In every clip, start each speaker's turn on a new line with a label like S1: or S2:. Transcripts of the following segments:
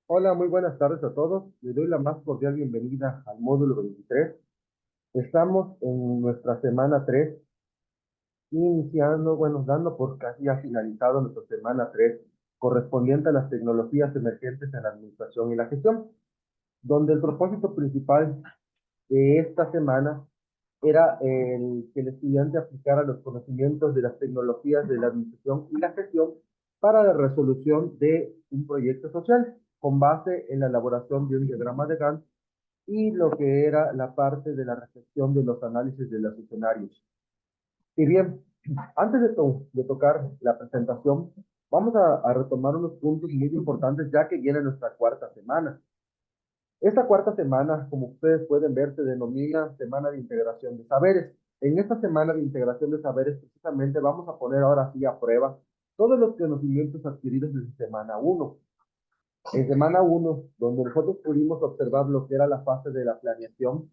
S1: Hola, muy buenas tardes a todos. Les doy la más cordial bienvenida al módulo 23. Estamos en nuestra semana 3, iniciando, bueno, dando por casi ya finalizado nuestra semana 3, correspondiente a las tecnologías emergentes en la administración y la gestión, donde el propósito principal de esta semana era el que el estudiante aplicara los conocimientos de las tecnologías de la administración y la gestión para la resolución de un proyecto social con base en la elaboración de un diagrama de Gantt y lo que era la parte de la reflexión de los análisis de los escenarios. Y bien, antes de tocar la presentación, vamos a retomar unos puntos muy importantes ya que viene nuestra cuarta semana. Esta cuarta semana, como ustedes pueden ver, se denomina Semana de Integración de Saberes. En esta Semana de Integración de Saberes, precisamente vamos a poner ahora sí a prueba todos los conocimientos adquiridos desde Semana 1. En Semana 1, donde nosotros pudimos observar lo que era la fase de la planeación,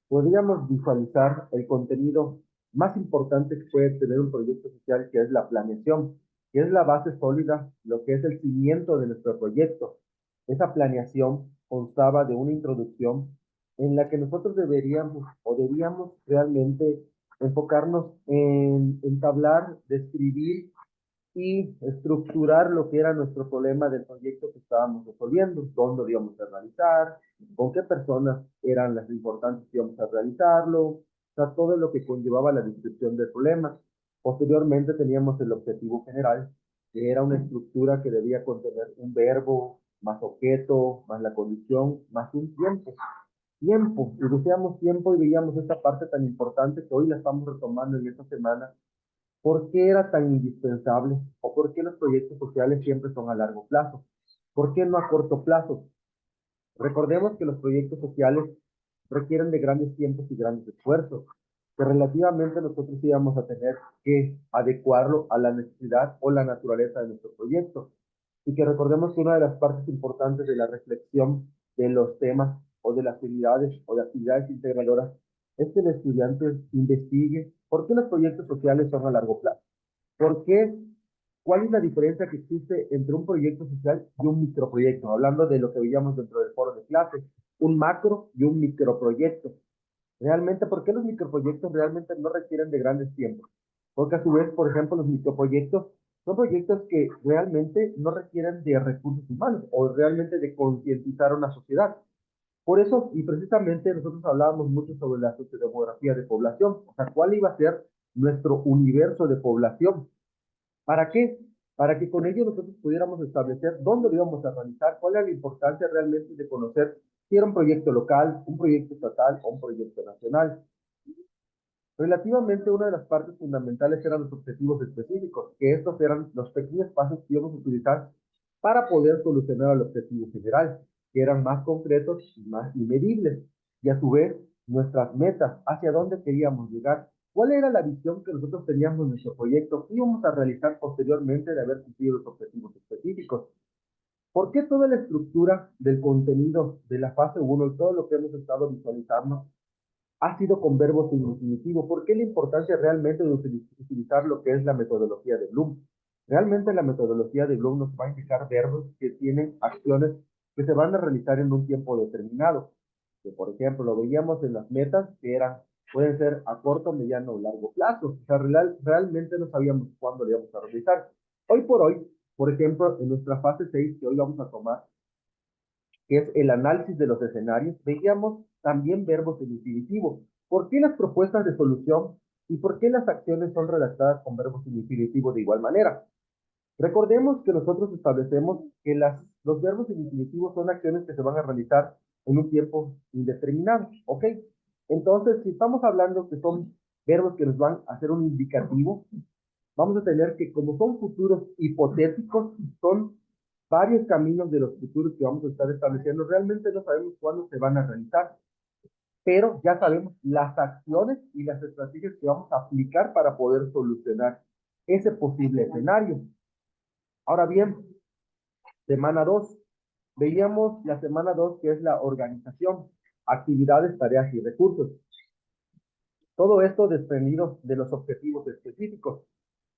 S1: podríamos visualizar el contenido más importante que puede tener un proyecto social, que es la planeación, que es la base sólida, lo que es el cimiento de nuestro proyecto. Esa planeación constaba de una introducción en la que nosotros deberíamos o debíamos realmente enfocarnos en entablar, describir y estructurar lo que era nuestro problema del proyecto que estábamos resolviendo, dónde lo íbamos a realizar, con qué personas eran las importantes que íbamos a realizarlo, o sea, todo lo que conllevaba la descripción del problema. Posteriormente teníamos el objetivo general, que era una estructura que debía contener un verbo, más objeto, más la condición, más un tiempo. Tiempo, y decíamos tiempo y veíamos esta parte tan importante que hoy la estamos retomando en esta semana. ¿Por qué era tan indispensable o por qué los proyectos sociales siempre son a largo plazo? ¿Por qué no a corto plazo? Recordemos que los proyectos sociales requieren de grandes tiempos y grandes esfuerzos, que relativamente nosotros íbamos a tener que adecuarlo a la necesidad o la naturaleza de nuestro proyecto. Y que recordemos que una de las partes importantes de la reflexión de los temas o de las actividades o de actividades integradoras es que el estudiante investigue por qué los proyectos sociales son a largo plazo. ¿Por qué? ¿Cuál es la diferencia que existe entre un proyecto social y un microproyecto? Hablando de lo que veíamos dentro del foro de clase, un macro y un microproyecto. Realmente, ¿por qué los microproyectos realmente no requieren de grandes tiempos? Porque a su vez, por ejemplo, los microproyectos son proyectos que realmente no requieren de recursos humanos o realmente de concientizar a una sociedad. Por eso, y precisamente nosotros hablábamos mucho sobre la sociodemografía de población, o sea, cuál iba a ser nuestro universo de población. ¿Para qué? Para que con ello nosotros pudiéramos establecer dónde lo íbamos a realizar, cuál era la importancia realmente de conocer si era un proyecto local, un proyecto estatal o un proyecto nacional. Relativamente, una de las partes fundamentales eran los objetivos específicos, que estos eran los pequeños pasos que íbamos a utilizar para poder solucionar el objetivo general, que eran más concretos y más medibles. Y a su vez, nuestras metas, hacia dónde queríamos llegar, cuál era la visión que nosotros teníamos en nuestro proyecto, qué íbamos a realizar posteriormente de haber cumplido los objetivos específicos. ¿Por qué toda la estructura del contenido de la fase 1 y todo lo que hemos estado visualizando ha sido con verbos en infinitivo? ¿Por qué la importancia realmente de utilizar lo que es la metodología de Bloom? Realmente la metodología de Bloom nos va a indicar verbos que tienen acciones que se van a realizar en un tiempo determinado. Que por ejemplo lo veíamos en las metas que eran, pueden ser a corto, mediano o largo plazo. O sea, realmente no sabíamos cuándo lo íbamos a realizar. Hoy por hoy, por ejemplo, en nuestra fase 6 que hoy vamos a tomar, que es el análisis de los escenarios, veíamos también verbos en infinitivo. ¿Por qué las propuestas de solución y por qué las acciones son redactadas con verbos en infinitivo de igual manera? Recordemos que nosotros establecemos que los verbos en infinitivo son acciones que se van a realizar en un tiempo indeterminado, ¿ok? Entonces, si estamos hablando que son verbos que nos van a hacer un indicativo, vamos a tener que, como son futuros hipotéticos, son varios caminos de los futuros que vamos a estar estableciendo. Realmente no sabemos cuándo se van a realizar, pero ya sabemos las acciones y las estrategias que vamos a aplicar para poder solucionar ese posible escenario. Ahora bien, semana 2. Veíamos la semana 2 que es la organización, actividades, tareas y recursos. Todo esto desprendido de los objetivos específicos.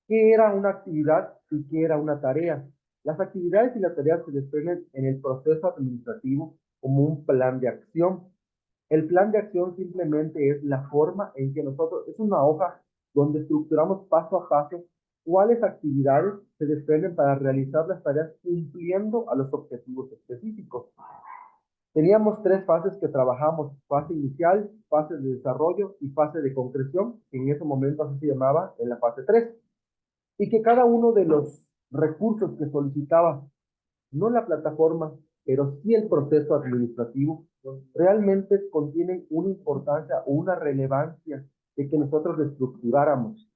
S1: ¿Qué era una actividad y qué era una tarea? Las actividades y las tareas se desprenden en el proceso administrativo como un plan de acción. El plan de acción simplemente es la forma en que nosotros, es una hoja donde estructuramos paso a paso cuáles actividades se desprenden para realizar las tareas cumpliendo a los objetivos específicos. Teníamos tres fases que trabajamos: fase inicial, fase de desarrollo y fase de concreción, que en ese momento así se llamaba en la fase 3, y que cada uno de los recursos que solicitaba, no la plataforma, pero sí el proceso administrativo, realmente contienen una importancia o una relevancia de que nosotros estructuráramos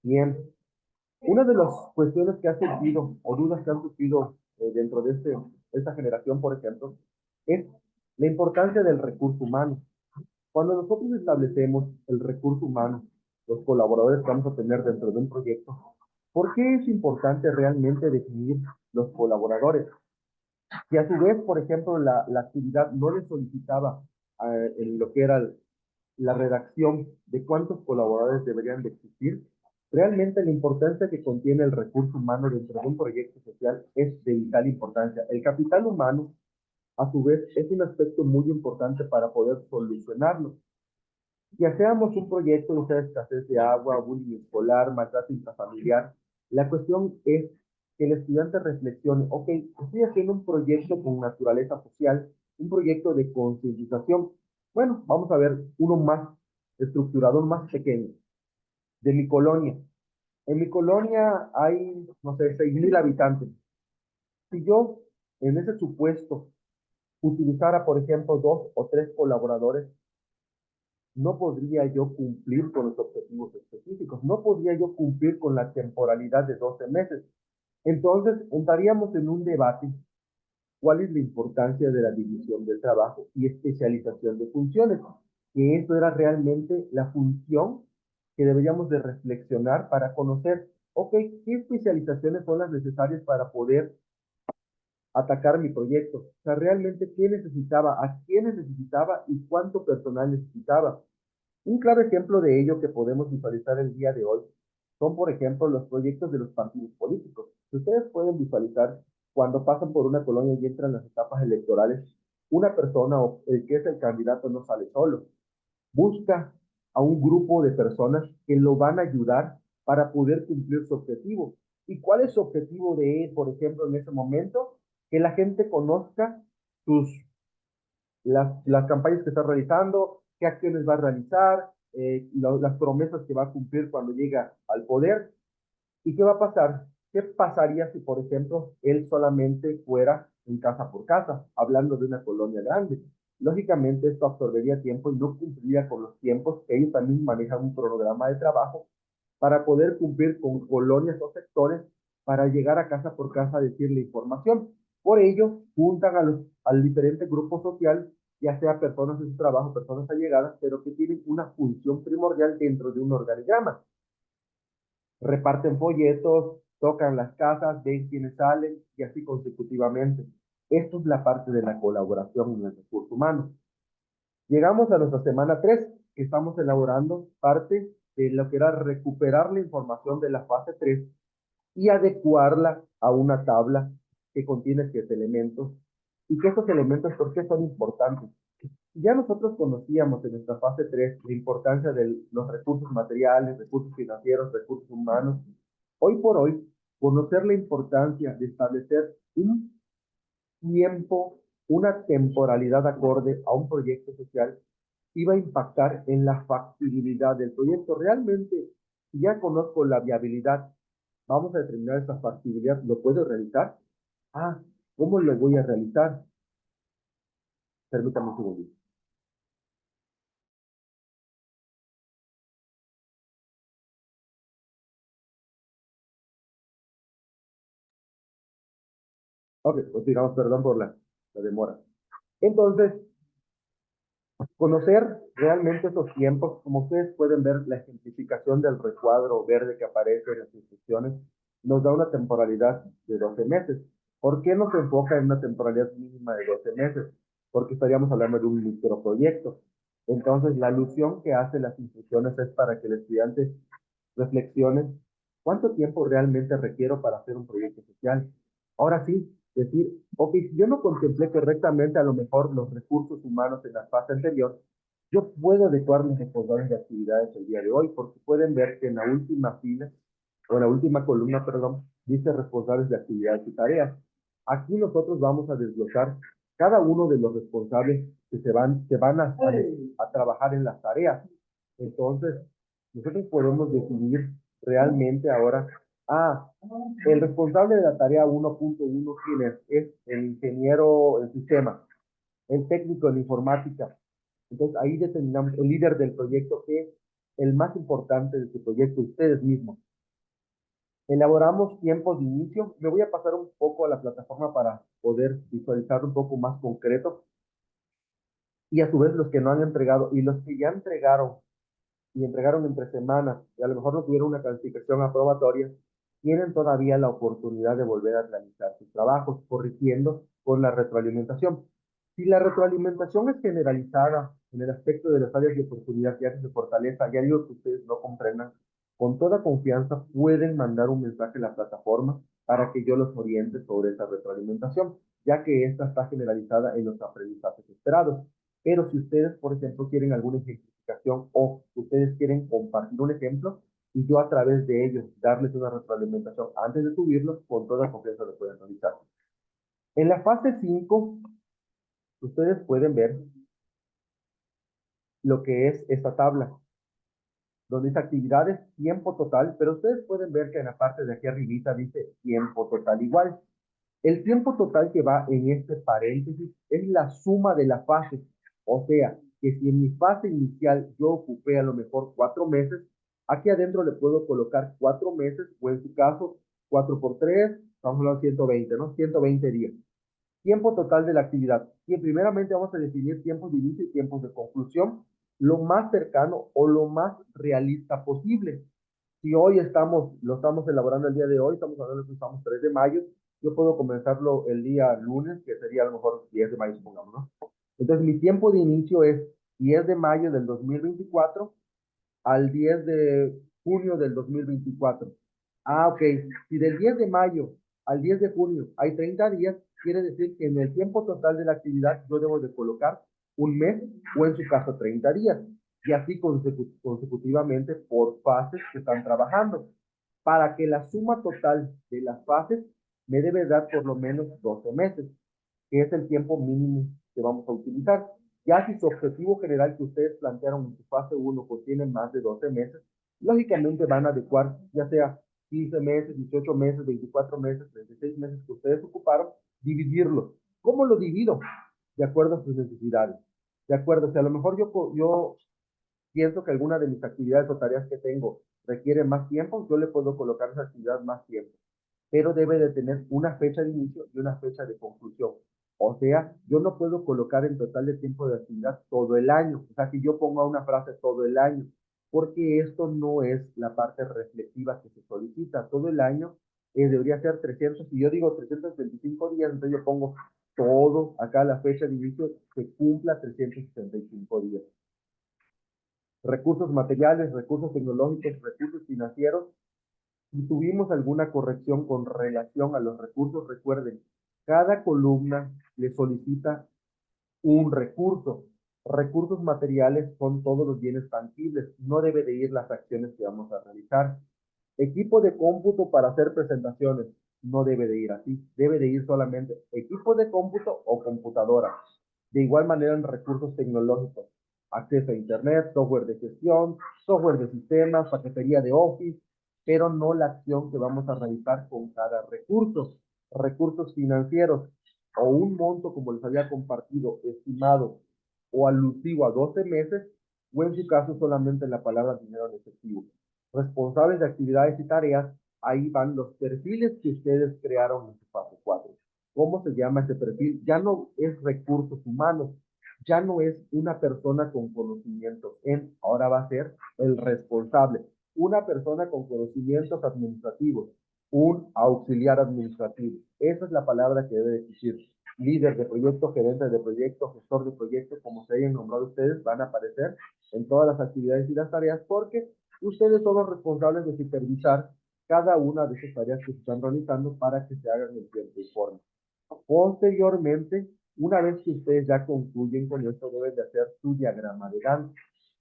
S1: bien. Una de las cuestiones que ha surgido, o dudas que han surgido dentro de esta generación, por ejemplo, es la importancia del recurso humano. Cuando nosotros establecemos el recurso humano, los colaboradores que vamos a tener dentro de un proyecto, ¿por qué es importante realmente definir los colaboradores? Si a su vez, por ejemplo, la actividad no le solicitaba en lo que era la redacción de cuántos colaboradores deberían de existir, realmente la importancia que contiene el recurso humano dentro de un proyecto social es de vital importancia. El capital humano, a su vez, es un aspecto muy importante para poder solucionarlo. Ya seamos un proyecto de escasez de agua, bullying escolar, maltrato intrafamiliar, la cuestión es que el estudiante reflexione: ok, estoy haciendo un proyecto con naturaleza social, un proyecto de concientización. Bueno, vamos a ver uno más estructurado, uno más pequeño, de mi colonia. En mi colonia hay, no sé, 6,000 habitantes. Si yo, en ese supuesto, utilizara, por ejemplo, dos o tres colaboradores, no podría yo cumplir con los objetivos específicos, no podría yo cumplir con la temporalidad de 12 meses. Entonces, entraríamos en un debate: ¿cuál es la importancia de la división del trabajo y especialización de funciones? Que eso era realmente la función que deberíamos de reflexionar para conocer, ok, ¿qué especializaciones son las necesarias para poder atacar mi proyecto? O sea, realmente qué necesitaba, a quiénes necesitaba y cuánto personal necesitaba. Un claro ejemplo de ello que podemos visualizar el día de hoy son, por ejemplo, los proyectos de los partidos políticos. Si ustedes pueden visualizar, cuando pasan por una colonia y entran las etapas electorales, una persona o el que es el candidato no sale solo, busca a un grupo de personas que lo van a ayudar para poder cumplir su objetivo. ¿Y cuál es su objetivo de él, por ejemplo, en ese momento? Que la gente conozca sus las campañas que está realizando, qué acciones va a realizar, las promesas que va a cumplir cuando llega al poder. ¿Y qué va a pasar? ¿Qué pasaría si, por ejemplo, él solamente fuera en casa por casa, hablando de una colonia grande? Lógicamente esto absorbería tiempo y no cumpliría con los tiempos. Ellos también manejan un cronograma de trabajo para poder cumplir con colonias o sectores para llegar a casa por casa a decirle información. Por ello, juntan al diferente grupo social, ya sea personas de su trabajo, personas allegadas, pero que tienen una función primordial dentro de un organigrama. Reparten folletos, tocan las casas, ven quiénes salen y así consecutivamente. Esto es la parte de la colaboración en el recurso humano. Llegamos a nuestra semana 3, que estamos elaborando parte de lo que era recuperar la información de la fase 3 y adecuarla a una tabla que contiene 7 elementos. Y que estos elementos, ¿por qué son importantes? Ya nosotros conocíamos en nuestra fase 3 la importancia de los recursos materiales, recursos financieros, recursos humanos. Hoy por hoy, conocer la importancia de establecer un tiempo, una temporalidad acorde a un proyecto social, iba a impactar en la factibilidad del proyecto. Realmente, si ya conozco la viabilidad, vamos a determinar esa factibilidad, ¿lo puedo realizar? Ah, ¿cómo lo voy a realizar? Permítame un segundo. Ok, pues digamos, perdón por la demora. Entonces, conocer realmente esos tiempos, como ustedes pueden ver, la ejemplificación del recuadro verde que aparece en las instrucciones, nos da una temporalidad de 12 meses. ¿Por qué no se enfoca en una temporalidad mínima de 12 meses? Porque estaríamos hablando de un microproyecto. Entonces, la alusión que hace las instrucciones es para que el estudiante reflexione: ¿cuánto tiempo realmente requiero para hacer un proyecto social? Ahora sí, decir, ok, si yo no contemplé correctamente a lo mejor los recursos humanos en la fase anterior, yo puedo adecuar mis recordables de actividades el día de hoy, porque pueden ver que en la última fila, o en la última columna, perdón, dice responsables de actividades y tareas. Aquí nosotros vamos a desglosar cada uno de los responsables que van a trabajar en las tareas. Entonces, nosotros podemos definir realmente ahora, el responsable de la tarea 1.1, ¿quién es? Es el ingeniero en sistema, el técnico en informática. Entonces, ahí determinamos el líder del proyecto, que es el más importante de su proyecto, ustedes mismos. Elaboramos tiempos de inicio. Me voy a pasar un poco a la plataforma para poder visualizar un poco más concreto. Y a su vez los que no han entregado y los que ya entregaron y entregaron entre semanas y a lo mejor no tuvieron una calificación aprobatoria, tienen todavía la oportunidad de volver a realizar sus trabajos, corrigiendo con la retroalimentación. Si la retroalimentación es generalizada en el aspecto de las áreas de oportunidad y áreas de fortaleza, y algo que ustedes no comprendan, con toda confianza pueden mandar un mensaje a la plataforma para que yo los oriente sobre esa retroalimentación, ya que esta está generalizada en los aprendizajes esperados. Pero si ustedes, por ejemplo, quieren alguna ejemplificación o ustedes quieren compartir un ejemplo y yo a través de ellos darles una retroalimentación antes de subirlo, con toda confianza lo pueden realizar. En la fase 5, ustedes pueden ver lo que es esta tabla, donde dice actividades, tiempo total, pero ustedes pueden ver que en la parte de aquí arribita dice tiempo total igual. El tiempo total que va en este paréntesis es la suma de la fase. O sea, que si en mi fase inicial yo ocupé a lo mejor 4 meses, aquí adentro le puedo colocar 4 meses, o en su caso, 4 por 3, estamos hablando de 120, ¿no? 120 días. Tiempo total de la actividad. Y primeramente vamos a definir tiempos de inicio y tiempos de conclusión, lo más cercano o lo más realista posible. Si hoy lo estamos elaborando el día de hoy, estamos hablando de que estamos 3 de mayo, yo puedo comenzarlo el día lunes, que sería a lo mejor 10 de mayo, supongamos, ¿no? Entonces, mi tiempo de inicio es 10 de mayo del 2024 al 10 de junio del 2024. Ok, si del 10 de mayo al 10 de junio hay 30 días, quiere decir que en el tiempo total de la actividad yo debo de colocar un mes o en su caso 30 días y así consecutivamente por fases que están trabajando. Para que la suma total de las fases me debe dar por lo menos 12 meses, que es el tiempo mínimo que vamos a utilizar. Ya si su objetivo general que ustedes plantearon en su fase 1 contiene más de 12 meses, lógicamente van a adecuar ya sea 15 meses, 18 meses, 24 meses, 36 meses que ustedes ocuparon, dividirlo. ¿Cómo lo divido? De acuerdo a sus necesidades. De acuerdo, si a lo mejor yo pienso que alguna de mis actividades o tareas que tengo requiere más tiempo, yo le puedo colocar esa actividad más tiempo, pero debe de tener una fecha de inicio y una fecha de conclusión. O sea, yo no puedo colocar en total de tiempo de actividad todo el año. O sea, que yo ponga una frase todo el año, porque esto no es la parte reflexiva que se solicita. Todo el año debería ser 300. Si yo digo 325 días, entonces yo pongo todo acá la fecha de inicio que cumpla 365 días. Recursos materiales, recursos tecnológicos, recursos financieros. Si tuvimos alguna corrección con relación a los recursos, recuerden, cada columna le solicita un recurso. Recursos materiales son todos los bienes tangibles, no debe de ir las acciones que vamos a realizar. Equipo de cómputo para hacer presentaciones, no debe de ir así, debe de ir solamente equipo de cómputo o computadora. De igual manera en recursos tecnológicos, acceso a internet, software de gestión, software de sistemas, paquetería de Office, pero no la acción que vamos a realizar con cada recurso. Recursos financieros o un monto como les había compartido, estimado o alusivo a 12 meses, o en su caso solamente la palabra dinero en efectivo. Responsables de actividades y tareas, ahí van los perfiles que ustedes crearon en su fase 4. ¿Cómo se llama ese perfil? Ya no es recursos humanos, ya no es una persona con conocimientos ahora va a ser el responsable, una persona con conocimientos administrativos, un auxiliar administrativo. Esa es la palabra que debe decir. Líder de proyecto, gerente de proyecto, gestor de proyecto, como se hayan nombrado ustedes, van a aparecer en todas las actividades y las tareas porque ustedes son los responsables de supervisar cada una de esas tareas que se están realizando para que se hagan en tiempo y forma. Posteriormente, una vez que ustedes ya concluyen con esto, deben de hacer su diagrama de Gantt.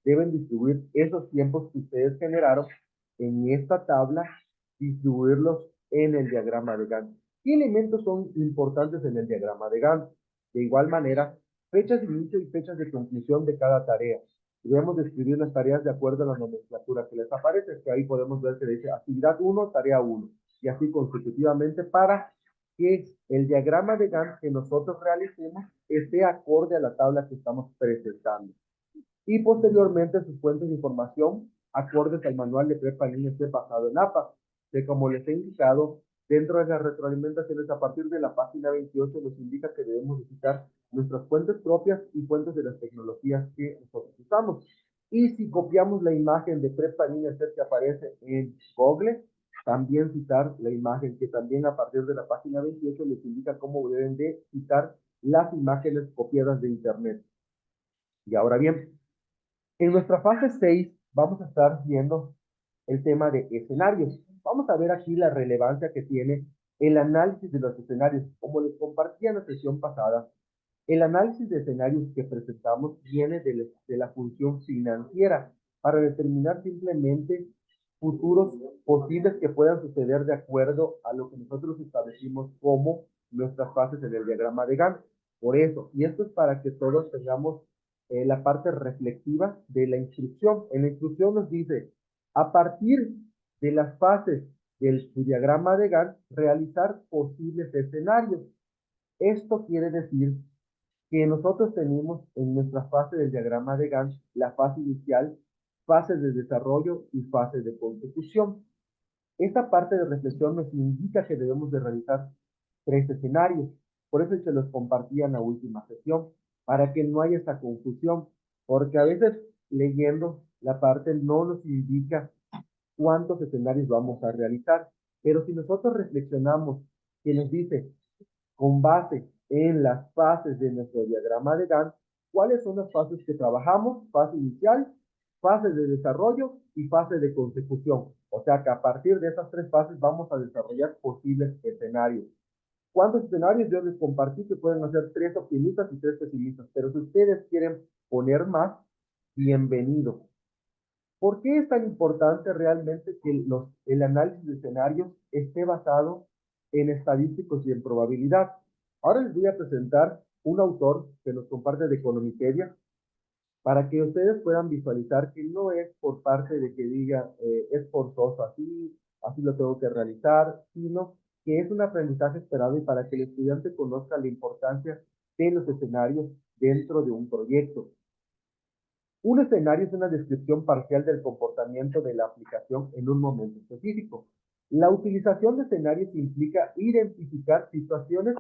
S1: Deben distribuir esos tiempos que ustedes generaron en esta tabla, distribuirlos en el diagrama de Gantt. ¿Qué elementos son importantes en el diagrama de Gantt? De igual manera, fechas de inicio y fechas de conclusión de cada tarea. Debemos describir las tareas de acuerdo a la nomenclatura que les aparece, que ahí podemos ver que dice actividad 1, tarea 1, y así consecutivamente para que el diagrama de Gantt que nosotros realicemos esté acorde a la tabla que estamos presentando. Y posteriormente sus fuentes de información acordes al manual de prepa en línea esté basado en APA, que como les he indicado, dentro de las retroalimentaciones a partir de la página 28 nos indica que debemos visitar nuestras fuentes propias y fuentes de las tecnologías que nosotros usamos. Y si copiamos la imagen de prepa en línea que aparece en Google, también citar la imagen que también a partir de la página 28 les indica cómo deben de citar las imágenes copiadas de internet. Y ahora bien, en nuestra fase 6 vamos a estar viendo el tema de escenarios. Vamos a ver aquí la relevancia que tiene el análisis de los escenarios. Como les compartí en la sesión pasada, el análisis de escenarios que presentamos viene de la función financiera para determinar simplemente futuros posibles que puedan suceder de acuerdo a lo que nosotros establecimos como nuestras fases en el diagrama de Gantt. Por eso, y esto es para que todos tengamos la parte reflexiva de la instrucción. En la instrucción nos dice, a partir de las fases del diagrama de Gantt, realizar posibles escenarios. Esto quiere decir que nosotros tenemos en nuestra fase del diagrama de Gantt la fase inicial, fases de desarrollo y fases de consecución. Esta parte de reflexión nos indica que debemos de realizar 3 escenarios. Por eso se los compartí en la última sesión, para que no haya esa confusión, porque a veces leyendo la parte no nos indica cuántos escenarios vamos a realizar. Pero si nosotros reflexionamos que nos dice con base en las fases de nuestro diagrama de Gantt, ¿cuáles son las fases que trabajamos? Fase inicial, fase de desarrollo y fase de consecución. O sea que a partir de esas 3 fases vamos a desarrollar posibles escenarios. ¿Cuántos escenarios? Yo les compartí que pueden hacer 3 optimistas y 3 pesimistas, pero si ustedes quieren poner más, bienvenido. ¿Por qué es tan importante realmente que el análisis de escenarios esté basado en estadísticos y en probabilidad? Ahora les voy a presentar un autor que nos comparte de Economipedia para que ustedes puedan visualizar que no es por parte de que diga es forzoso así, así lo tengo que realizar, sino que es un aprendizaje esperado y para que el estudiante conozca la importancia de los escenarios dentro de un proyecto. Un escenario es una descripción parcial del comportamiento de la aplicación en un momento específico. La utilización de escenarios implica identificar situaciones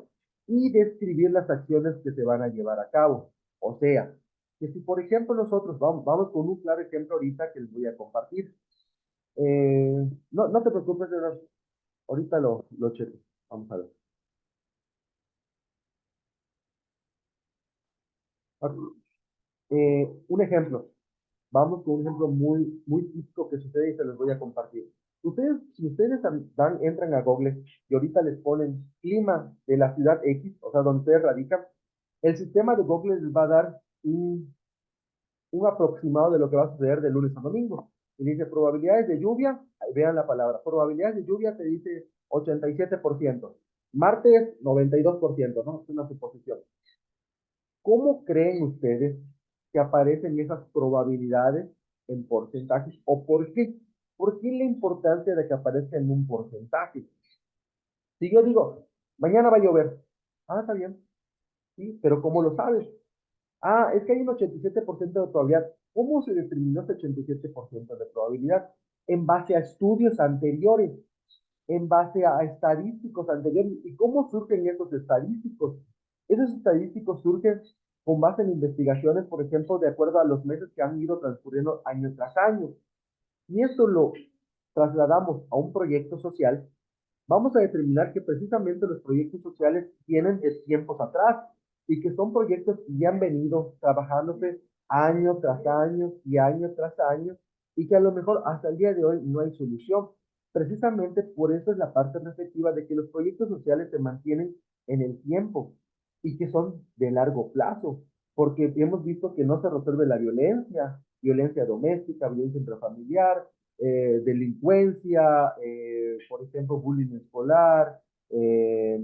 S1: y describir las acciones que se van a llevar a cabo. O sea, que si por ejemplo nosotros vamos con un claro ejemplo ahorita que les voy a compartir. No te preocupes, ahorita lo checo. Vamos a ver. Un ejemplo. Vamos con un ejemplo muy típico que sucede y se los voy a compartir. Si ustedes entran a Google y ahorita les ponen clima de la ciudad X, o sea, donde ustedes radican, el sistema de Google les va a dar un aproximado de lo que va a suceder de lunes a domingo. Y dice probabilidades de lluvia, ahí vean la palabra, probabilidades de lluvia te dice 87%, martes 92%, ¿no? Es una suposición. ¿Cómo creen ustedes que aparecen esas probabilidades en porcentajes? ¿O por qué? ¿Por qué la importancia de que aparezca en un porcentaje? Si yo digo, mañana va a llover. Ah, está bien. Sí, pero ¿cómo lo sabes? Ah, es que hay un 87% de probabilidad. ¿Cómo se determinó ese 87% de probabilidad? En base a estudios anteriores, en base a estadísticos anteriores. ¿Y cómo surgen esos estadísticos? Esos estadísticos surgen con base en investigaciones, por ejemplo, de acuerdo a los meses que han ido transcurriendo año tras año. Y esto lo trasladamos a un proyecto social, vamos a determinar que precisamente los proyectos sociales vienen de tiempos atrás y que son proyectos que ya han venido trabajándose año tras año y año tras año y que a lo mejor hasta el día de hoy no hay solución. Precisamente por eso es la parte reflexiva de que los proyectos sociales se mantienen en el tiempo y que son de largo plazo, porque hemos visto que no se resuelve la violencia, violencia doméstica, violencia intrafamiliar, delincuencia, por ejemplo, bullying escolar, eh,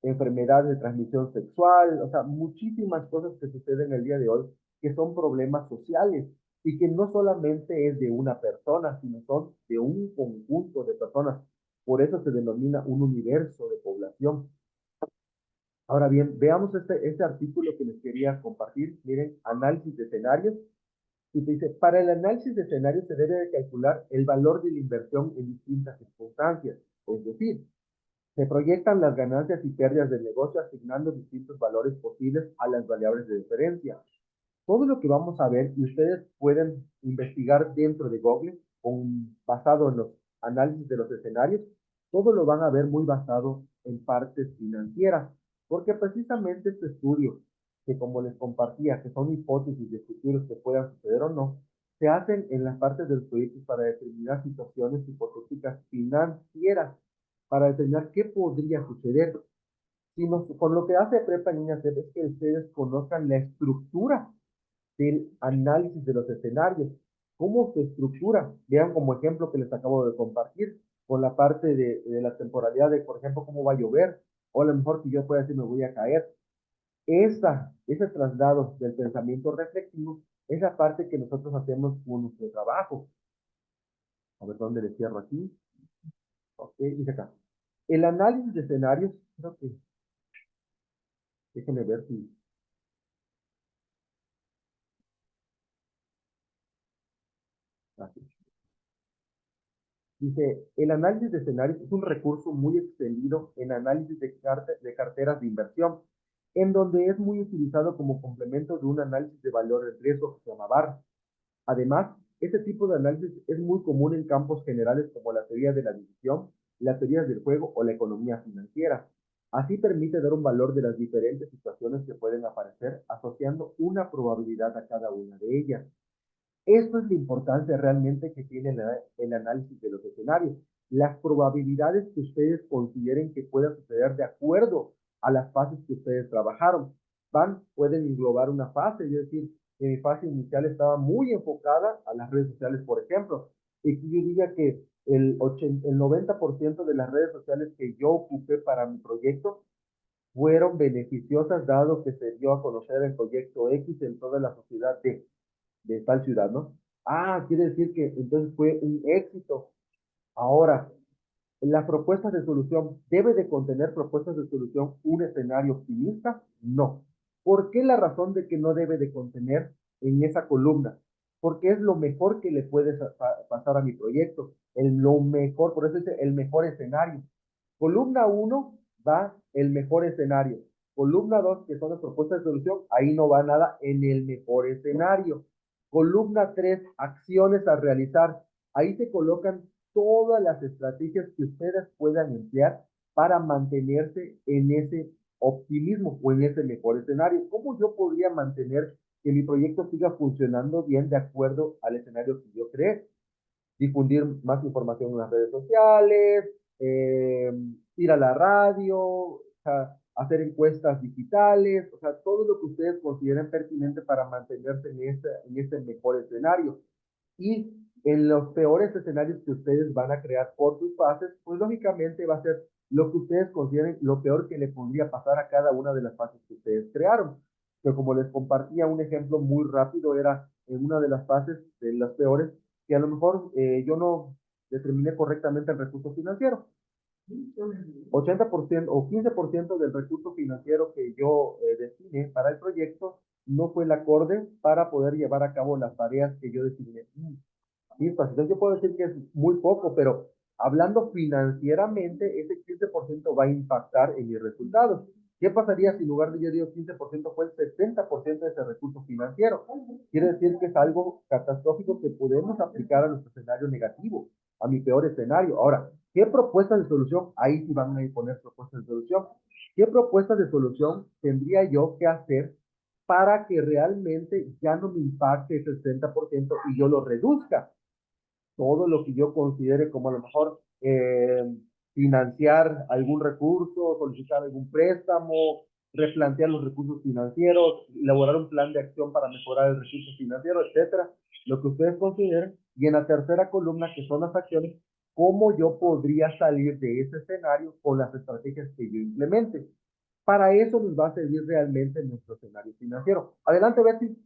S1: enfermedades de transmisión sexual, o sea, muchísimas cosas que suceden el día de hoy que son problemas sociales y que no solamente es de una persona, sino son de un conjunto de personas. Por eso se denomina un universo de población. Ahora bien, veamos este artículo que les quería compartir. Miren, análisis de escenarios. Y te dice, para el análisis de escenarios se debe de calcular el valor de la inversión en distintas circunstancias. Es decir, se proyectan las ganancias y pérdidas del negocio asignando distintos valores posibles a las variables de diferencia. Todo lo que vamos a ver, y ustedes pueden investigar dentro de Google, basado en los análisis de los escenarios, todo lo van a ver muy basado en partes financieras, porque precisamente este estudio, que como les compartía, que son hipótesis de futuros que puedan suceder o no, se hacen en las partes del proyecto para determinar situaciones hipotéticas financieras, para determinar qué podría suceder. Con lo que hace Prepa Niñas es que ustedes conozcan la estructura del análisis de los escenarios, cómo se estructura. Vean como ejemplo que les acabo de compartir con la parte de la temporalidad de, por ejemplo, cómo va a llover, o a lo mejor que yo pueda decir me voy a caer. Ese traslado del pensamiento reflexivo es la parte que nosotros hacemos con nuestro trabajo. A ver dónde le cierro aquí. Ok, dice acá. El análisis de escenarios, creo que, déjenme ver si, aquí. Dice, el análisis de escenarios es un recurso muy extendido en análisis de carteras de inversión, en donde es muy utilizado como complemento de un análisis de valor de riesgo que se llama VAR. Además, este tipo de análisis es muy común en campos generales como la teoría de la división, la teoría del juego o la economía financiera. Así permite dar un valor de las diferentes situaciones que pueden aparecer, asociando una probabilidad a cada una de ellas. Esto es la importancia realmente que tiene el análisis de los escenarios. Las probabilidades que ustedes consideren que pueda suceder de acuerdo a las fases que ustedes trabajaron. Pueden englobar una fase, es decir, que mi fase inicial estaba muy enfocada a las redes sociales, por ejemplo, y que yo diga que el 90% de las redes sociales que yo ocupé para mi proyecto fueron beneficiosas, dado que se dio a conocer el proyecto X en toda la sociedad de tal ciudad, ¿no? Ah, quiere decir que entonces fue un éxito. Ahora, ¿la propuesta de solución debe de contener propuestas de solución un escenario optimista? No. ¿Por qué la razón de que no debe de contener en esa columna? Porque es lo mejor que le puede pasar a mi proyecto. Lo mejor, por eso dice el mejor escenario. Columna 1 va el mejor escenario. Columna 2, que son las propuestas de solución, ahí no va nada en el mejor escenario. Columna 3, acciones a realizar. Ahí se colocan todas las estrategias que ustedes puedan emplear para mantenerse en ese optimismo o en ese mejor escenario. ¿Cómo yo podría mantener que mi proyecto siga funcionando bien de acuerdo al escenario que yo creé? Difundir más información en las redes sociales, eh, ir a la radio, o sea, hacer encuestas digitales, o sea, todo lo que ustedes consideren pertinente para mantenerse en este mejor escenario. Y en los peores escenarios que ustedes van a crear por sus fases, pues lógicamente va a ser lo que ustedes consideren lo peor que le podría pasar a cada una de las fases que ustedes crearon. Que como les compartía un ejemplo muy rápido, era en una de las fases de las peores, que a lo mejor yo no determiné correctamente el recurso financiero. 80% o 15% del recurso financiero que yo destiné para el proyecto no fue el acorde para poder llevar a cabo las tareas que yo designé. Sí, pues entonces yo puedo decir que es muy poco, pero hablando financieramente, ese 15% va a impactar en mis resultados. ¿Qué pasaría si en lugar de yo digo 15% fue el 70% de ese recurso financiero? Quiere decir que es algo catastrófico que podemos aplicar a nuestro escenario negativo, a mi peor escenario. Ahora, ¿qué propuestas de solución? Ahí sí van a poner propuestas de solución. ¿Qué propuestas de solución tendría yo que hacer para que realmente ya no me impacte ese 60% y yo lo reduzca? todo lo que yo considere como a lo mejor financiar algún recurso, solicitar algún préstamo, replantear los recursos financieros, elaborar un plan de acción para mejorar el recurso financiero, etcétera, lo que ustedes consideren. Y en la tercera columna, que son las acciones, cómo yo podría salir de ese escenario con las estrategias que yo implemente. Para eso nos va a servir realmente nuestro escenario financiero. Adelante, Betty.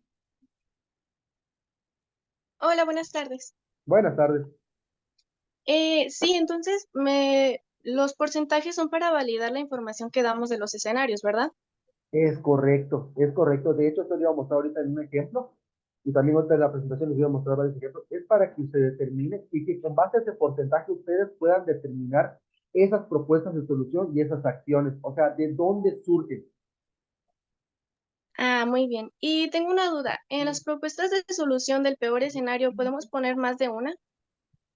S2: Hola, buenas tardes.
S1: Buenas tardes.
S2: Sí, entonces los porcentajes son para validar la información que damos de los escenarios, ¿verdad?
S1: Es correcto, es correcto. De hecho, esto lo iba a mostrar ahorita en un ejemplo y también ahorita en la presentación les voy a mostrar varios ejemplos. Es para que se determine y que con base a ese porcentaje ustedes puedan determinar esas propuestas de solución y esas acciones. O sea, de dónde surgen.
S2: Ah, muy bien. Y tengo una duda. ¿En las propuestas de solución del peor escenario podemos poner más de una?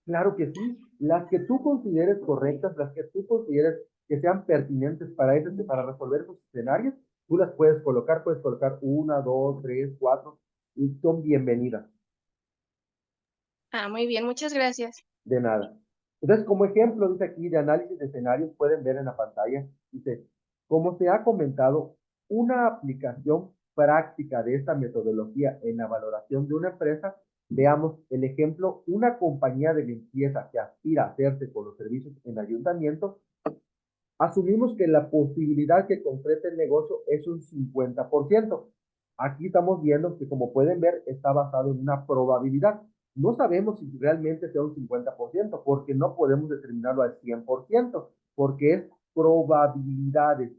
S1: Claro que sí. Las que tú consideres correctas, las que tú consideres que sean pertinentes para, para resolver esos escenarios, tú las puedes colocar una, dos, tres, cuatro, y son bienvenidas.
S2: Ah, muy bien, muchas gracias.
S1: De nada. Entonces, como ejemplo, dice aquí de análisis de escenarios, pueden ver en la pantalla, dice, como se ha comentado, una aplicación práctica de esta metodología en la valoración de una empresa, veamos el ejemplo, una compañía de limpieza que aspira a hacerse con los servicios en ayuntamiento, asumimos que la posibilidad que concrete el negocio es un 50%. Aquí estamos viendo que, como pueden ver, está basado en una probabilidad. No sabemos si realmente sea un 50%, porque no podemos determinarlo al 100%, porque es probabilidades.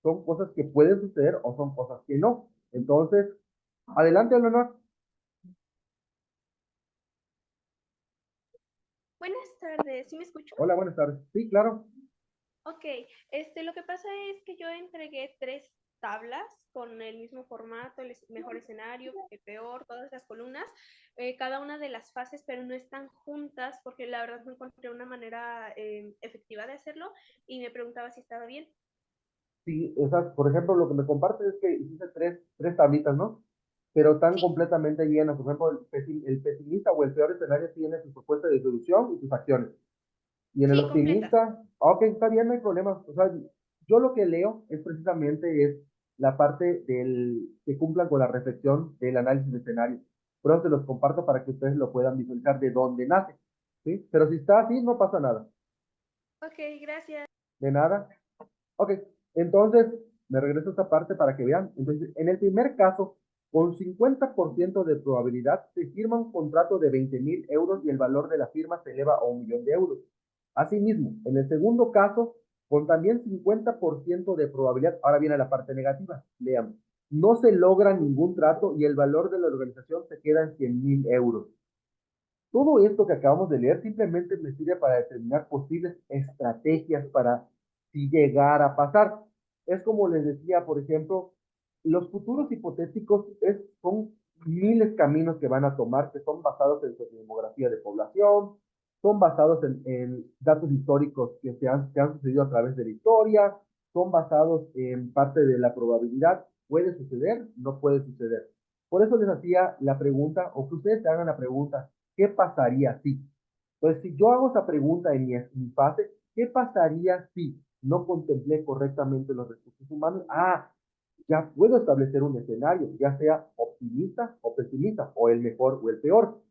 S1: Son cosas que pueden suceder o son cosas que no. Entonces, adelante, Leonor.
S3: Buenas tardes, ¿sí me escucho?
S1: Hola, buenas tardes. Sí, claro.
S3: Ok, lo que pasa es que yo entregué 3 tablas con el mismo formato, el mejor escenario, el peor, todas las columnas, cada una de las fases, pero no están juntas porque la verdad no encontré una manera efectiva de hacerlo y me preguntaba si estaba bien.
S1: Sí, o sea, por ejemplo, lo que me compartes es que hiciste tres tablitas, ¿no? Pero están
S3: Sí,
S1: completamente llenas. Por ejemplo, el pesimista o el peor escenario tiene su propuesta de solución y sus acciones. Y en el
S3: sí, completa.
S1: optimista, ok, está bien, no hay problema. O sea, yo lo que leo es precisamente la parte que cumplan con la reflexión del análisis de escenarios. Pronto se los comparto para que ustedes lo puedan visualizar de dónde nace, ¿sí? Pero si está así, no pasa nada.
S3: Ok, gracias.
S1: De nada. Ok, entonces me regreso a esta parte para que vean. Entonces, en el primer caso, con 50% de probabilidad, se firma un contrato de 20.000 euros y el valor de la firma se eleva a 1.000.000 de euros. Asimismo, en el segundo caso, con también 50% de probabilidad, ahora viene la parte negativa, lean, no se logra ningún trato y el valor de la organización se queda en 100.000 euros. Todo esto que acabamos de leer simplemente me sirve para determinar posibles estrategias para si llegara a pasar. Es como les decía, por ejemplo, los futuros hipotéticos son miles de caminos que van a tomar, que son basados en su demografía de población, son basados en datos históricos que han sucedido a través de la historia, son basados en parte de la probabilidad, puede suceder, no puede suceder. Por eso les hacía la pregunta, o que ustedes se hagan la pregunta, ¿qué pasaría si? Pues si yo hago esa pregunta en mi fase, ¿qué pasaría si no contemplé correctamente los recursos humanos? Ah, ya puedo establecer un escenario, ya sea optimista o pesimista, o el mejor o el peor.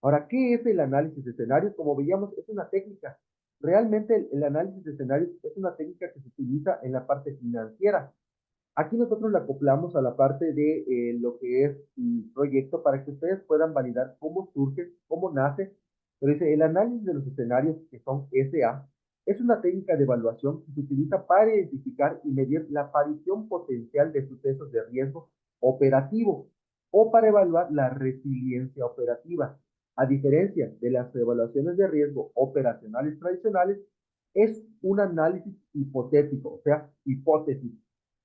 S1: Ahora, ¿qué es el análisis de escenarios? Como veíamos, es una técnica. Realmente el análisis de escenarios es una técnica que se utiliza en la parte financiera. Aquí nosotros la acoplamos a la parte de lo que es el proyecto para que ustedes puedan validar cómo surge, cómo nace. Pero dice, el análisis de los escenarios, que son SA, es una técnica de evaluación que se utiliza para identificar y medir la aparición potencial de sucesos de riesgo operativo o para evaluar la resiliencia operativa. A diferencia de las evaluaciones de riesgo operacionales tradicionales, es un análisis hipotético, o sea, hipótesis.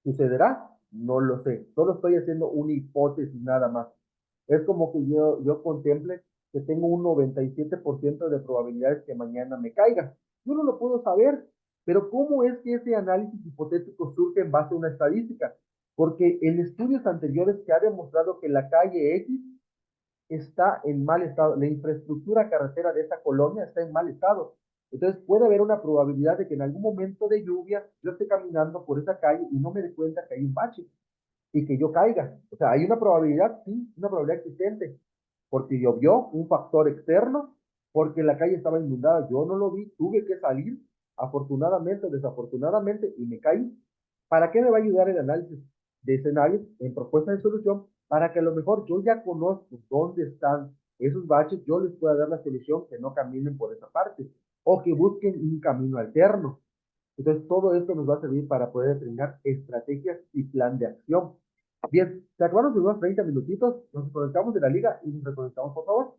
S1: ¿Sucederá? No lo sé. Solo estoy haciendo una hipótesis nada más. Es como que yo contemple que tengo un 97% de probabilidades que mañana me caiga. Yo no lo puedo saber, pero ¿cómo es que ese análisis hipotético surge en base a una estadística? Porque en estudios anteriores se ha demostrado que la calle X está en mal estado, la infraestructura carretera de esa colonia está en mal estado. Entonces puede haber una probabilidad de que en algún momento de lluvia yo esté caminando por esa calle y no me dé cuenta que hay un bache y que yo caiga. O sea, hay una probabilidad, sí, una probabilidad existente, porque llovió, un factor externo, porque la calle estaba inundada, yo no lo vi, tuve que salir, afortunadamente o desafortunadamente, y me caí. ¿Para qué me va a ayudar el análisis de escenarios en propuesta de solución? Para que a lo mejor yo ya conozco dónde están esos baches, yo les pueda dar la solución, que no caminen por esa parte, o que busquen un camino alterno. Entonces, todo esto nos va a servir para poder determinar estrategias y plan de acción. Bien, se acabaron de unos 30 minutitos, nos conectamos de la liga y nos reconectamos, por favor.